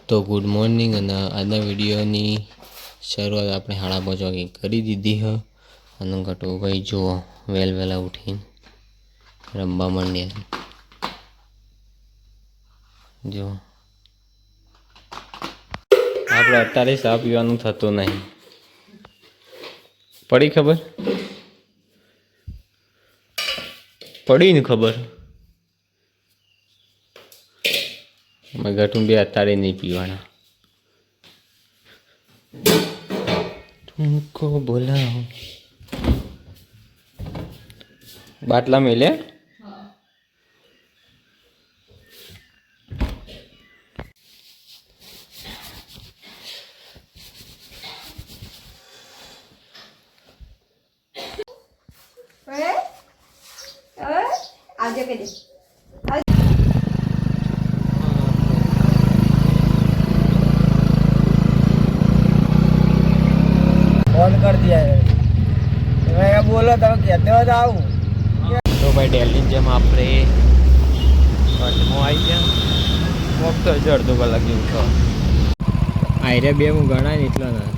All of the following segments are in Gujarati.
તો ગુડ મોર્નિંગ અને આજના વિડીયોની શરૂઆત આપણે 5:30 વાગે કરી દીધી હ અને ગટુભાઈ જુઓ વહેલા ઉઠીને રમવા માંડ્યા. જો આપણે અત્યારે ચા પીવાનું થતું નહીં. પડી ખબર? પડી ને ખબર. અમે ગટું બે અત્યારે નહીં પીવાના. તુમકો બોલાઓ બાટલા મેલે આજે કે દે फोन कर दिया है मैं बोलो तो कहते हो जाऊँ તો ભાઈ દિલ્હી જેમ આપણે કચ્છમાં આવી ગયા ફક્ત અડધો કલાક જેવું છો આયરે બે હું ગણાય ને એટલા ના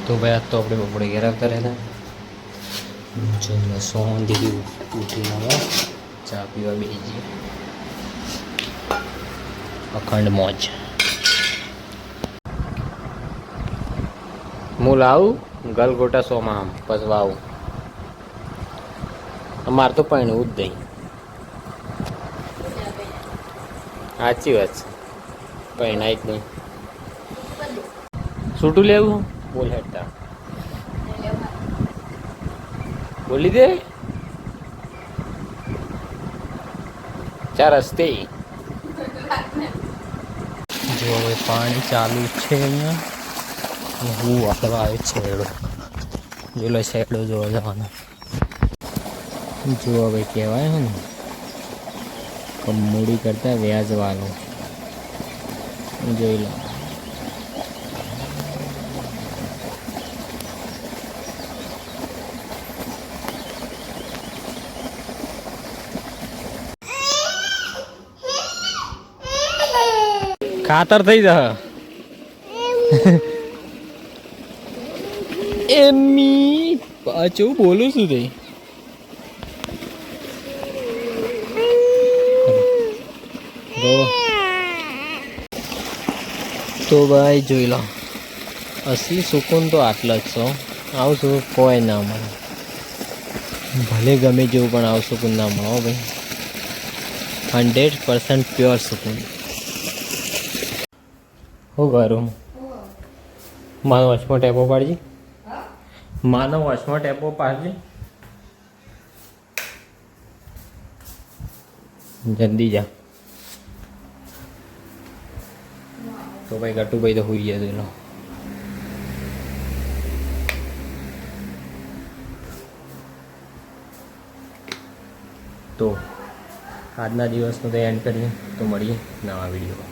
તો ભાઈ આજ તો આપણે બપોરે ઘેર આવતા રહેતા જો સોંધી ઉઠીને હવે ચા પીવા બેસી જઈએ અખંડ મોજ. હું લાવું ગલગોટા સોમાં આમ પસવા આવું અમારે તો પહેણવું જ નહીં. સાચી વાત છે પહેણાય જ નહીં. છૂટું લેવું બોલ હેઠતા બોલી દે ચાર રસ્તે જો હવે પાણી ચાલુ છે અહીંયા હું વાળવા આવે છેડો જોલો શેડો જોવા જવાનો જો હવે કહેવાય ને મૂડી કરતા વ્યાજવાનું જોઈ લો. ખાતર થઈ જા એમી પાછું બોલું છું તે તો ભાઈ જોઈ લો અસલી સુકૂન તો આટલા જ છો. આવું છું કોઈ ના મળે ભલે ગમે જેવું પણ આવું સુકૂન ના મળે ભાઈ 100% પ્યોર સુકૂન. હું કરું માનો વચમાં ટેપો પાડજી માનો વચમાં ટેપો પાડજી જલ્દી જા. તો ભાઈ ગટુભાઈ તો હોઈ ગયા એનો તો આજના દિવસનો તો એન્ડ કરીએ તો મળીએ નવા વિડીયો.